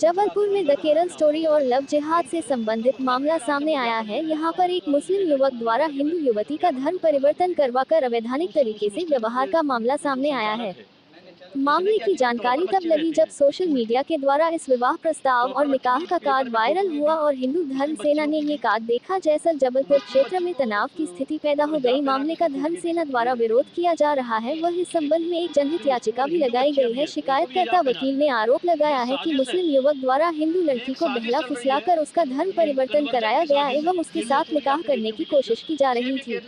जबलपुर में the Kerala story और love जिहाद से संबंधित मामला सामने आया है। यहां पर एक मुस्लिम युवक द्वारा हिंदू युवती का धर्म परिवर्तन करवाकर अवैधानिक तरीके से व्यवहार का मामला सामने आया है। मामले की जानकारी तब लगी जब सोशल मीडिया के द्वारा इस विवाह प्रस्ताव और निकाह का कार्ड वायरल हुआ और हिंदू धर्म सेना ने ये कार्ड देखा। जैसे जबलपुर क्षेत्र में तनाव की स्थिति पैदा हो गई। मामले का धर्म सेना द्वारा विरोध किया जा रहा है। वह इस संबंध में एक जनहित याचिका भी लगाई गई है। शिकायतकर्ता वकील ने आरोप लगाया है कि मुस्लिम युवक द्वारा हिंदू लड़की को बहला फुसलाकर उसका धर्म परिवर्तन कराया गया एवं उसके साथ निकाह करने की कोशिश की जा रही थी।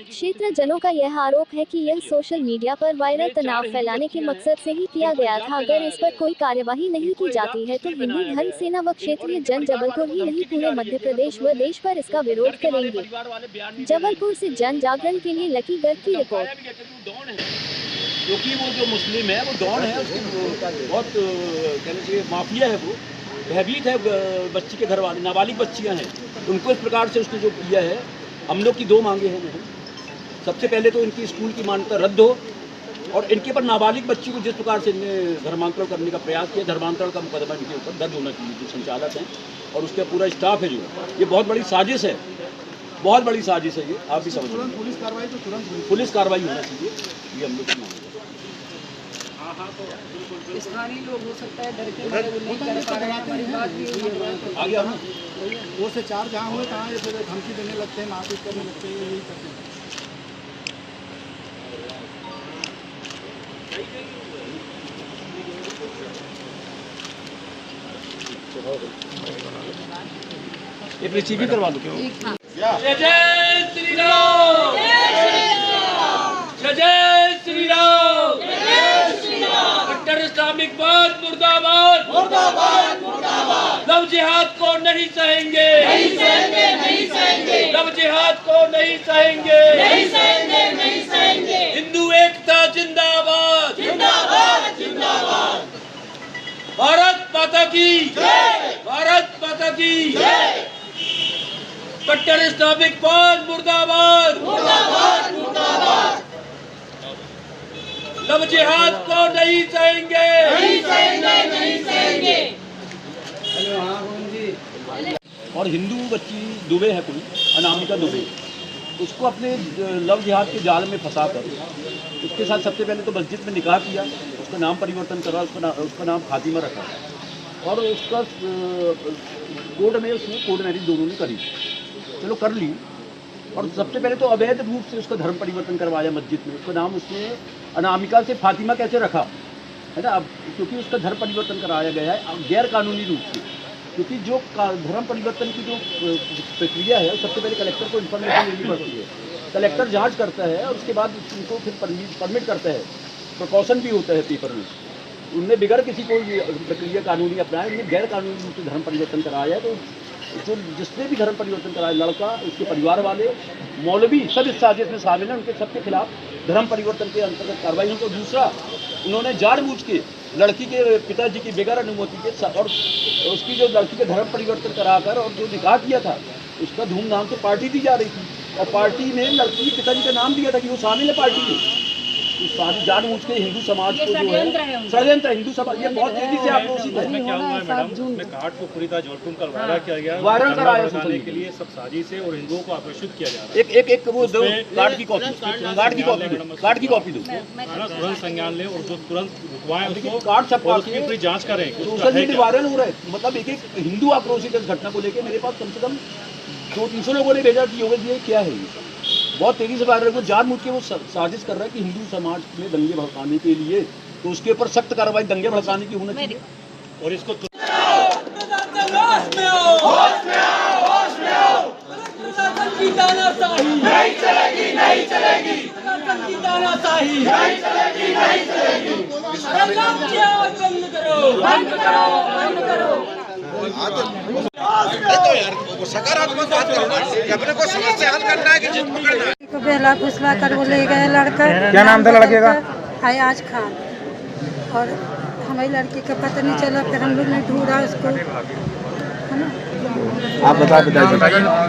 क्षेत्र जनों का यह आरोप है कि यह सोशल मीडिया पर वायरल तनाव फैलाने के मकसद से ही किया गया था। अगर इस पर कोई कार्यवाही नहीं की जाती है तो हिंदू धर्म सेना व क्षेत्रीय जन जबलपुर ही नहीं पूरे मध्य प्रदेश व देश पर इसका विरोध करेंगे। जबलपुर से जन जागरण के लिए लकी गर्ग की रिपोर्ट। क्योंकि वो जो मुस्लिम है वो डॉन है, उसकी बहुत कहना चाहिए माफिया है, वो भयभीत है। बच्ची के घर वाले नाबालिग बच्चियां हैं, उनको इस प्रकार से उसने जो किया है। हम लोग की दो मांगे हैं। सबसे पहले तो इनकी स्कूल की मान्यता रद्द हो और इनके पर नाबालिग बच्ची को जिस प्रकार से इनने धर्मांतरण करने का प्रयास किया, धर्मांतरण का मुकदमा इनके ऊपर दर्ज होना चाहिए। जो संचालक हैं और उसका पूरा स्टाफ है, जो ये बहुत बड़ी साजिश है, बहुत बड़ी साजिश है। ये आप भी समझ लीजिए। पुलिस कार्रवाई होना चाहिए, ये हम लोग की मांग है। स्थानीय लोग हो सकता है डर के मारे वो नहीं कर पा रहे हैं। हमारी बात भी आ गया ना, 2 से 4 जहाँ हुए तहाँ ये फिर धमकी देने लगते हैं, मारपीट करने लगते हैं, यही करते हैं। ये रिसीव भी करवा लो। जय जय श्री राम, जय जय श्री राम, कट्टर इस्लामिकवाद मुर्दाबाद, मुर्दाबाद, मुर्दाबाद। लव जिहाद को नहीं सहेंगे, नहीं सहेंगे, नहीं सहेंगे। लव जिहाद को नहीं सहेंगे, नहीं सहेंगे, नहीं सहेंगे। हिंदू एकता जिंदाबाद, जिंदाबाद, जिंदाबाद। भारत माता की जय, भारत माता की जय। कट्टर इस्लामिकवाद मुर्दाबाद, मुर्दाबाद, मुर्दाबाद। लव जिहाद को नहीं सहेंगे, नहीं सहेंगे, नहीं सहेंगे। और हिंदू बच्ची दुबे है, कोई अनामिका दुबे, उसको अपने लव जिहाद के जाल में फंसाकर उसके साथ सबसे पहले तो मस्जिद में निकाह किया, उसका नाम परिवर्तन करा, उसका नाम फातिमा रखा और उसका कोर्ट में उसने कोर्ट मैरिज दोनों ने करी। चलो कर ली। और सबसे पहले तो अवैध रूप से उसका धर्म परिवर्तन करवाया मस्जिद में। उसका नाम उसने अनामिका से फातिमा कैसे रखा है ना, अब क्योंकि उसका धर्म परिवर्तन कराया गया है गैर कानूनी रूप से। क्योंकि जो धर्म परिवर्तन की जो प्रक्रिया है सबसे पहले कलेक्टर को इन्फॉर्मेशन देनी पड़ती है। कलेक्टर जांच करता है और उसके बाद उनको फिर परमिट करता है, प्रिकॉशन भी होता है पेपर में। उनने बिगड़ किसी कोई प्रक्रिया कानूनी अपनाया, उन्हें गैर कानूनी रूप से धर्म परिवर्तन कराया है। तो जो जिसने भी धर्म परिवर्तन कराया, लड़का, उसके परिवार वाले, मौलवी, सब इस साजिश में शामिल हैं। उनके सबके खिलाफ धर्म परिवर्तन के अंतर्गत कार्रवाई हो। तो दूसरा, उन्होंने जानबूझ के लड़की के पिताजी की बगैर अनुमति के और उसकी जो लड़की का धर्म परिवर्तन कराकर और जो निकाह किया था उसका धूमधाम से पार्टी दी जा रही थी। और पार्टी में लड़की के पिताजी का नाम दिया था कि वो शामिल है पार्टी में। तो सारी जानबूझ के हिंदू समाज को जो है षड्यंत्र, हिंदू समाज ये बहुत तेजी से आक्रोशित है। क्या हुआ है मैडम, कार्ड को पूरी तरह जोधपुर का वायरल किया गया, वायरल कराने के लिए सब साजिश से और हिंदुओं को आकर्षित किया जा रहा है। एक वो दो कार्ड की कॉपी, कार्ड की कॉपी दो, तुरंत संज्ञान ले और जो तुरंत रुकवाएं उसको, कार्ड छपवा उसकी पूरी जांच करें। सोशल मीडिया वायरल हो रहा है। मतलब एक हिंदू आक्रोशित इस घटना को लेकर मेरे पास कम से कम 200-300 लोगों ने भेजा कि योगेश जी क्या है ये। बहुत तेजी से वायरल को जानबूझ के वो साजिश कर रहा है कि हिंदू समाज में दंगे भड़काने के लिए, तो उसके ऊपर सख्त कार्रवाई दंगे भड़काने की होना चाहिए। और इसको नहीं चलेगी, नहीं चलेगी, नहीं चलेगी, नहीं चलेगी। बंद करो, बंद करो, बंद करो। तो यार सकारात्मक बात करो ना, अपने को समस्या हल करना है कि जिद पकड़ना है। को बहला फुसला कर वो ले गए लड़का। क्या नाम था लड़के का? फयाज खान। और हमारी लड़की का पता नहीं चला, फिर हम लोग ने ढूंढा उसको, है ना। आप बताइए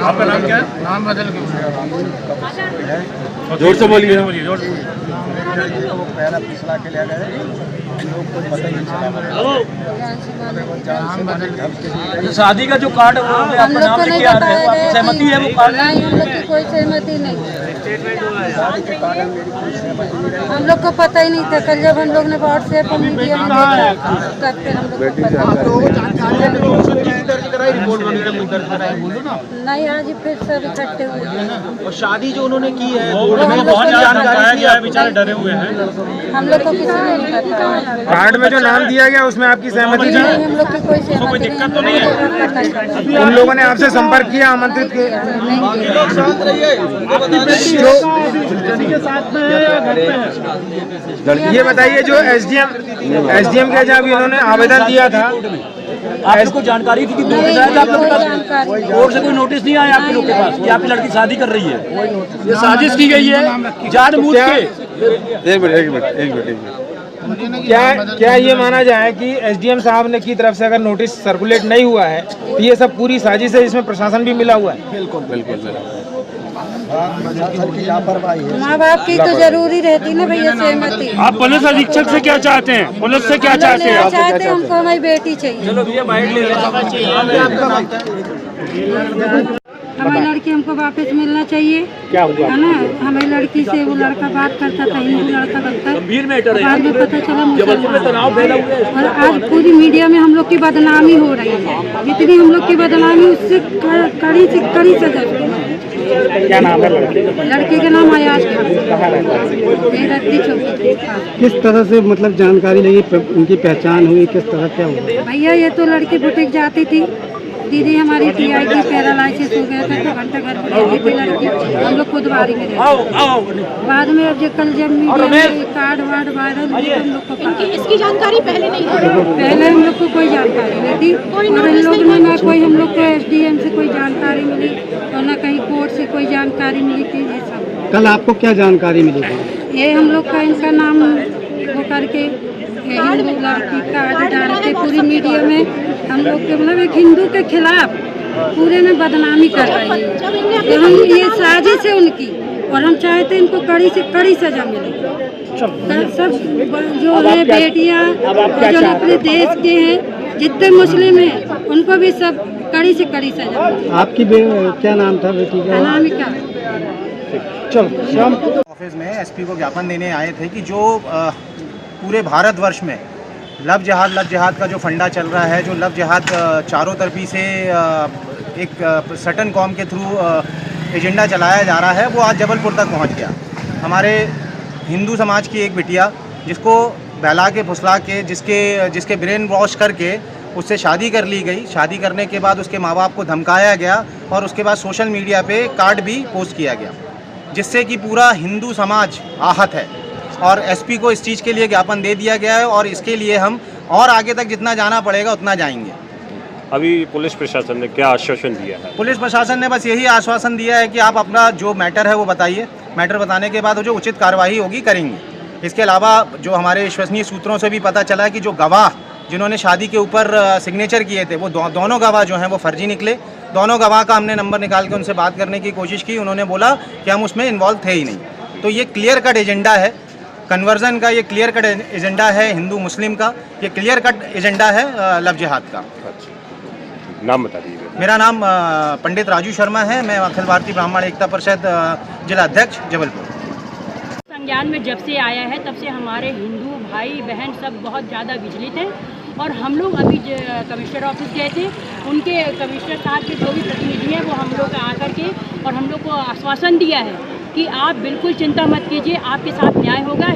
आपका नाम क्या है? नाम बदल के जोर से बोलिए। पहला फुसला के ले गए शादी का जो कार्ड हम लोग को नहीं बताया गया, सहमति है वो कार्ड? नहीं, हम लोग की कोई सहमति नहीं। हम लोग को पता ही नहीं था। कल जब हम लोग ने व्हाट्सएप पर मीडिया में देखा तब फिर हम लोग को पता। नहीं, आज फिर सब इकट्ठे हुए। और शादी जो उन्होंने की है हमें बहुत जानकारी है, बेचारे डरे हुए हैं। हम लोग को किसी ने नहीं बताया। कार्ड में जो नाम दिया गया उसमें आपकी सहमति थी? नहीं, हम लोग की कोई सहमति दिक्कत तो नहीं है। उन लोगों ने आपसे संपर्क किया, आमंत्रित किया? ये बताइए, जो एसडीएम के जब इन्होंने आवेदन दिया था, आपको जानकारी थी कि 2 बजे आया था आपका कोर्ट से कोई नोटिस नहीं आया आपके लोग के पास कि आपकी लड़की शादी कर रही है? ये साजिश की गई है जानबूझ के। एक मिनट। क्या ये माना जाए कि एसडीएम साहब ने की तरफ से अगर नोटिस सर्कुलेट नहीं हुआ है तो ये सब पूरी साजिश है, इसमें प्रशासन भी मिला हुआ है? बिल्कुल। माँ बाप की तो जरूरी रहती ना भैया सहमति। आप पुलिस अधीक्षक से क्या चाहते हैं? पुलिस से क्या चाहते हैं? चाहते हैं हमको हमारी बेटी चाहिए। हमारी लड़की हमको वापस मिलना चाहिए। क्या हुआ? है ना, हमारी लड़की से वो लड़का बात करता था, हिंदू लड़का बनता, गंभीर मैटर है। बाद में पता चला जबलपुर में तनाव फैला हुआ है। और आज पूरी मीडिया में हम लोग की बदनामी हो रही है। जितनी हम लोग की बदनामी, उससे कड़ी से कड़ी सजा। क्या नाम है लड़के? लड़के का नाम अयाज खान, रद्दी चौकी। किस तरह से मतलब जानकारी लगी, उनकी पहचान हुई, किस तरह क्या हुआ? भैया ये तो लड़की बुटीक जाती थी, दीदी हमारी टीआई की पैरालाइसिस हो गया था तो घंटा घर पर रहती थी लड़की। हम लोग खुदवारी में रहते। बाद में अब कल जब मीडिया में कार्ड वार्ड वायरल हुए हम लोग को इसकी जानकारी पहले नहीं थी। पहले हम लोग को कोई जानकारी नहीं थी। और इन लोग ने ना कोई हम लोग को एसडीएम से कोई जानकारी मिली और ना कहीं कोर्ट से कोई जानकारी मिली थी। ये सब कल आपको क्या जानकारी मिली? ये हम लोग का इनका नाम वो करके हिंदू लड़की कार्ड डालते पूरी मीडिया में हम लोग के मतलब एक हिंदू के खिलाफ पूरे में बदनामी कर रही है। तो हम ये साजिश है उनकी और हम चाहते हैं इनको कड़ी से कड़ी सजा मिले। सब जो है बेटियां जो अपने देश के हैं, जितने मुस्लिम हैं, उनको भी सब कड़ी से कड़ी सजा मिले। आपकी क्या नाम था बेटी का? अनामिका। चलो शाम ऑफिस में एसपी को ज्ञापन देने आए थे कि जो पूरे भारतवर्ष में लव जिहाद का जो फंडा चल रहा है, जो लव जिहाद चारों तरफी से एक सटन कॉम के थ्रू एजेंडा चलाया जा रहा है, वो आज जबलपुर तक पहुंच गया। हमारे हिंदू समाज की एक बिटिया जिसको बहला के फुसला के जिसके ब्रेन वॉश करके उससे शादी कर ली गई। शादी करने के बाद उसके माँ बाप को धमकाया गया और उसके बाद सोशल मीडिया पे कार्ड भी पोस्ट किया गया, जिससे कि पूरा हिंदू समाज आहत है। और एसपी को इस चीज़ के लिए ज्ञापन दे दिया गया है और इसके लिए हम और आगे तक जितना जाना पड़ेगा उतना जाएंगे। अभी पुलिस प्रशासन ने क्या आश्वासन दिया है? पुलिस प्रशासन ने बस यही आश्वासन दिया है कि आप अपना जो मैटर है वो बताइए। मैटर बताने के बाद जो उचित कार्रवाई होगी करेंगे। इसके अलावा जो हमारे विश्वसनीय सूत्रों से भी पता चला है कि जो गवाह जिन्होंने शादी के ऊपर सिग्नेचर किए थे, वो दोनों गवाह जो हैं वो फर्जी निकले। दोनों गवाह का हमने नंबर निकाल के उनसे बात करने की कोशिश की। उन्होंने बोला कि हम उसमें इन्वॉल्व थे ही नहीं। तो ये क्लियर कट एजेंडा है कन्वर्जन का, ये क्लियर कट एजेंडा है हिंदू मुस्लिम का, ये क्लियर कट एजेंडा है लव जिहाद का। नाम बता दीजिए। मेरा नाम पंडित राजू शर्मा है। मैं अखिल भारतीय ब्राह्मण एकता परिषद जिला अध्यक्ष जबलपुर। संज्ञान में जब से आया है तब से हमारे हिंदू भाई बहन सब बहुत ज़्यादा विचलित हैं। और हम लोग अभी कमिश्नर ऑफिस गए थे, उनके कमिश्नर साहब के जो भी प्रतिनिधि हैं वो हम लोग आकर के और हम लोग को आश्वासन दिया है कि आप बिल्कुल चिंता मत कीजिए, आपके साथ न्याय होगा।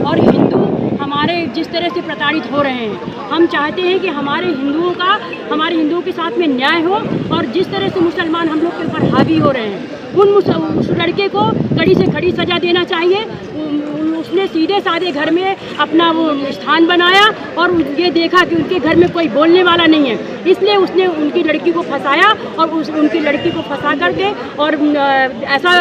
और हिंदू हमारे जिस तरह से प्रताड़ित हो रहे हैं, हम चाहते हैं कि हमारे हिंदुओं के साथ में न्याय हो। और जिस तरह से मुसलमान हम लोग के ऊपर हावी हो रहे हैं, उस लड़के को कड़ी से कड़ी सज़ा देना चाहिए। उसने सीधे साधे घर में अपना वो स्थान बनाया और ये देखा कि उनके घर में कोई बोलने वाला नहीं है, इसलिए उसने उनकी लड़की को फंसाया और उनकी लड़की को फंसा करके और ऐसा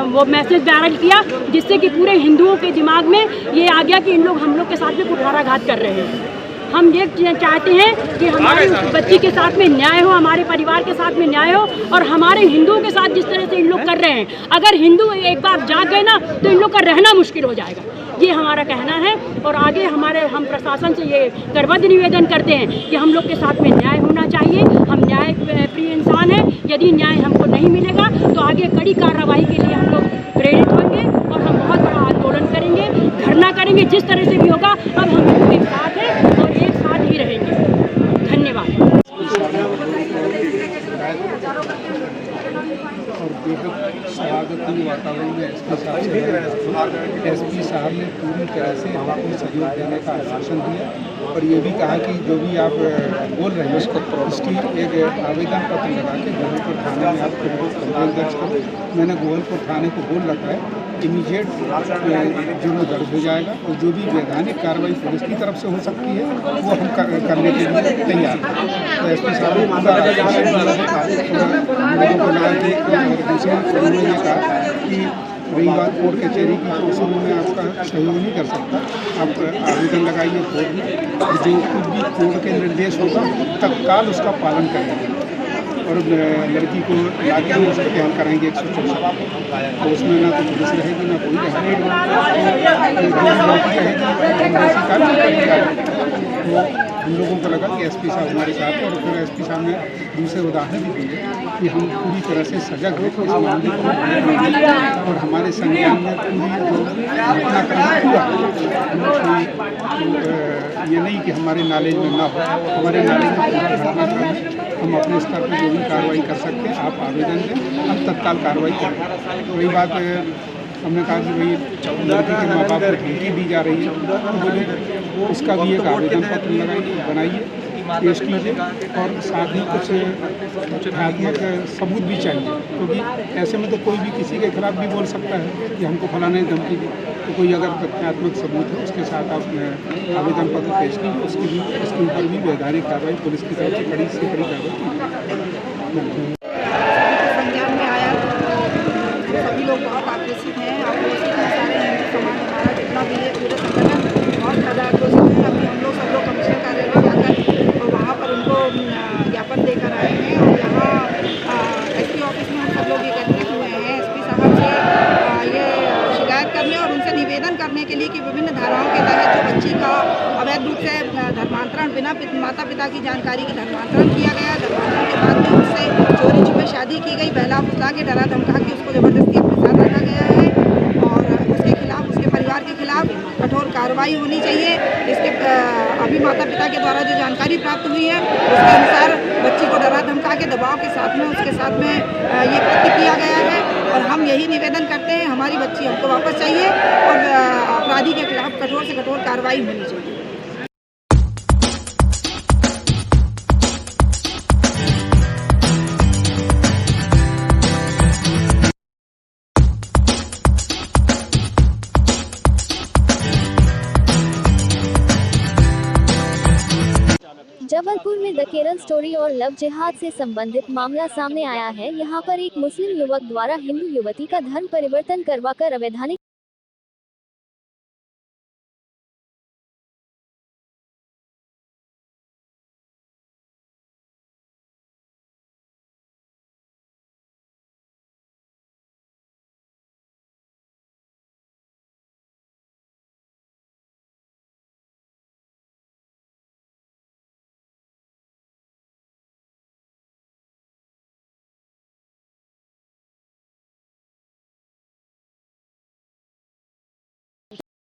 वो मैसेज वायरल किया जिससे कि पूरे हिंदुओं के दिमाग में ये आ गया कि इन लोग हम लोग के साथ में कुठाराघात कर रहे हैं। हम ये चाहते हैं कि हमारे बच्ची के साथ में न्याय हो, हमारे परिवार के साथ में न्याय हो। और हमारे हिंदुओं के साथ जिस तरह से इन लोग कर रहे हैं, अगर हिंदू एक बार जाग गए ना तो इन लोग का रहना मुश्किल हो जाएगा। ये हमारा कहना है। और आगे हम प्रशासन से ये करबद्ध निवेदन करते हैं कि हम लोग के साथ में न्याय होना चाहिए। हम न्याय प्रिय इंसान हैं। यदि न्याय हमको नहीं मिलेगा तो आगे कड़ी कार्रवाई के लिए हम लोग प्रेरित होंगे और हम बहुत बड़ा आंदोलन करेंगे, धरना करेंगे, जिस तरह से भी होगा। अब हम लोग एक साथ हैं और एक साथ ही रहेंगे। धन्यवाद। और बेहद शहादती वातावरण में एसपी साहब ने पूरी तरह से हमको सहयोग देने का आश्वासन दिया और ये भी कहा कि जो भी आप बोल रहे हैं उसकी एक आवेदन पत्र लगा के गोहलपुर थाने में आप कंप्लेंट दर्ज करो। मैंने गोहलपुर थाने को बोल रखा है इमीडिएट जुर्म दर्ज हो जाएगा और जो भी वैधानिक कार्रवाई पुलिस की तरफ से हो सकती है वो हम करने के लिए तैयार हैं। तो एसपी साहब ने पूरा लोगों को लगा कि दूसरे उन्होंने ये कहा कि रही बात कोर्ट कचहरी की तो उसमें मैं आपका सहयोग नहीं कर सकता। आप आवेदन लगाइए कोर्ट में, जो कुछ भी कोर्ट के निर्देश होगा तत्काल उसका पालन करेंगे और लड़की को लाके हम उसको बयान कराएंगे 164। तो उसमें ना तो पुलिस रहेगी ना कोई रहेगी, लड़की रहेगी। तो हम लोगों को लगा कि एसपी साहब हमारे साथ हैं और फिर एसपी साहब ने दूसरे उदाहरण भी दिए कि हम पूरी तरह से सजग हैं इस मामले को और हमारे संज्ञान में पूरी घटनाक्रम पूरा ये नहीं कि हमारे नॉलेज में ना हो, हमारे नॉलेज में घटनाक्रम हम अपने स्तर पर जो भी कार्रवाई कर सकते हैं आप आवेदन दें, हम तत्काल कार्रवाई करें। वही बात हमने कहा कि भाई लड़की के माँ बाप को धमकी दी जा रही है तो बोले उसका भी एक आवेदन पत्र लगाइए, बनाइए, पेश कीजिए और साथ ही कुछ तथ्यात्मक सबूत भी चाहिए क्योंकि ऐसे में तो कोई भी किसी के खिलाफ भी बोल सकता है कि हमको फलाने धमकी दी। तो कोई अगर तथ्यात्मक सबूत है उसके साथ आप आवेदन पत्र पेश कीजिए, उसके ऊपर भी वैधानिक कार्रवाई पुलिस की तरफ से कड़ी से कड़ी कार्रवाई। संज्ञान में आया सभी लोग बहुत आक्रोशित हैं। आक्रोशित है सारे हिंदू समाज हमारा जितना भी है पूरे संगठन बहुत ज़्यादा आक्रोशित है। अभी हम लोग सब लोग कमिश्नर कार्यालय जाकर और वहाँ पर उनको ज्ञापन देकर आए हैं और यहाँ एसपी ऑफिस में हम सब लोग एकत्रित हुए हैं एसपी साहब से ये शिकायत करने और उनसे निवेदन करने के लिए कि विभिन्न धाराओं के तहत जो बच्ची का अवैध रूप से धर्मांतरण बिना माता पिता की जानकारी के धर्मांतरण किया गया, धर्मांतरण के बाद में उससे चोरी छुपे शादी की गई, बहला फुसला के डरा धमका के उसको जबरदस्ती अपने साथ रखा गया है और उसके खिलाफ उसके परिवार के खिलाफ कठोर कार्रवाई होनी चाहिए। इसके अभी माता पिता के द्वारा जो जानकारी प्राप्त हुई है उसके अनुसार बच्ची को डरा धमका के दबाव के साथ में उसके साथ में ये कृत्य किया गया है और हम यही निवेदन करते हैं हमारी बच्ची हमको वापस चाहिए और अपराधी के खिलाफ कठोर से कठोर कार्रवाई होनी चाहिए। जबलपुर में द केरल स्टोरी और लव जिहाद से संबंधित मामला सामने आया है। यहां पर एक मुस्लिम युवक द्वारा हिंदू युवती का धर्म परिवर्तन करवाकर अवैधानिक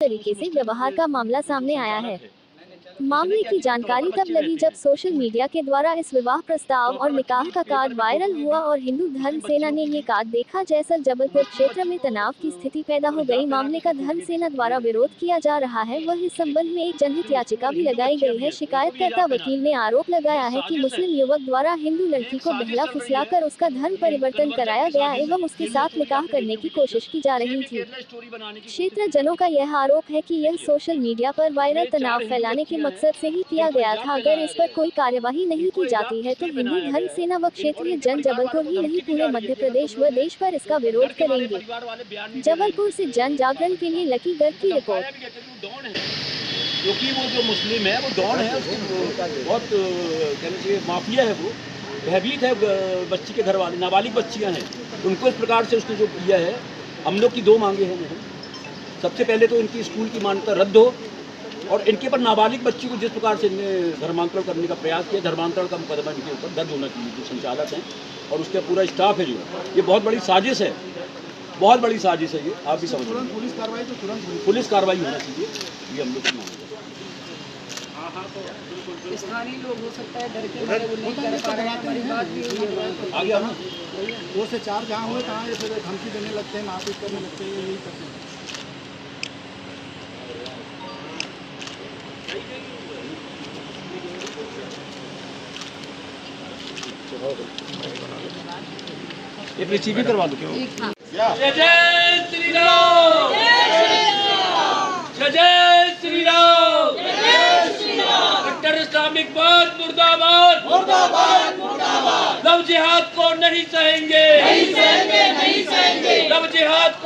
तरीके से व्यवहार का मामला सामने आया है। मामले की जानकारी तब लगी जब सोशल मीडिया के द्वारा इस विवाह प्रस्ताव और निकाह का कार्ड वायरल हुआ और हिंदू धर्म सेना ने ये कार्ड देखा। जैसा जबलपुर क्षेत्र में तनाव की स्थिति पैदा हो गई। मामले का धर्म सेना द्वारा विरोध किया जा रहा है। वह इस संबंध में एक जनहित याचिका भी लगाई गई है। शिकायतकर्ता वकील ने आरोप लगाया है कि मुस्लिम युवक द्वारा हिंदू लड़की को बहला फुसलाकर उसका धर्म परिवर्तन कराया गया एवं उसके साथ निकाह करने की कोशिश की जा रही थी। क्षेत्र जनों का यह आरोप है कि यह सोशल मीडिया पर वायरल तनाव फैलाने के मकसद से ही किया गया था। अगर इस पर कोई कार्यवाही नहीं की जाती है तो हिंदू धर्म सेना व क्षेत्रीय जन जबलपुर ही नहीं पूरे मध्य प्रदेश व देश पर इसका विरोध करेंगे। जबलपुर से जन जागरण के लिए लकी गर्ग की रिपोर्ट। क्योंकि वो जो मुस्लिम है वो डॉन है, उसकी बहुत कहना चाहिए माफिया है, वो भयभीत है। बच्ची के घर वाले नाबालिग बच्चियां हैं, उनको इस प्रकार से उसने जो किया है। हम लोग की दो मांगे हैं मैडम। सबसे पहले तो इनकी स्कूल की मान्यता रद्द हो और इनके पर नाबालिग बच्ची को जिस प्रकार से इनने धर्मांतरण करने का प्रयास किया, धर्मांतरण का मुकदमा इनके ऊपर दर्ज होना चाहिए। जो संचालक हैं और उसका पूरा स्टाफ है, जो ये बहुत बड़ी साजिश है, बहुत बड़ी साजिश है ये, आप भी समझ। पुलिस कार्रवाई तो तुरंत पुलिस कार्रवाई होना चाहिए, ये हम लोग की मांग है। स्थानीय लोग हो सकता है डर के मारे वो नहीं कर पा रहे हैं, हमारी बात भी आ गया ना 2 से 4 जहाँ हुए तहाँ ऐसे धमकी देने लगते हैं, मारपीट करने लगते हैं, यही करते हैं। ये रिसीविंग करवा दो। जय जय श्री राम, जय जय श्री राम, कट्टर इस्लामिक बात मुर्दाबाद, मुर्दाबाद, मुर्दाबाद। लव जिहाद को नहीं सहेंगे, नहीं सहेंगे, नहीं सहेंगे। लव जिहाद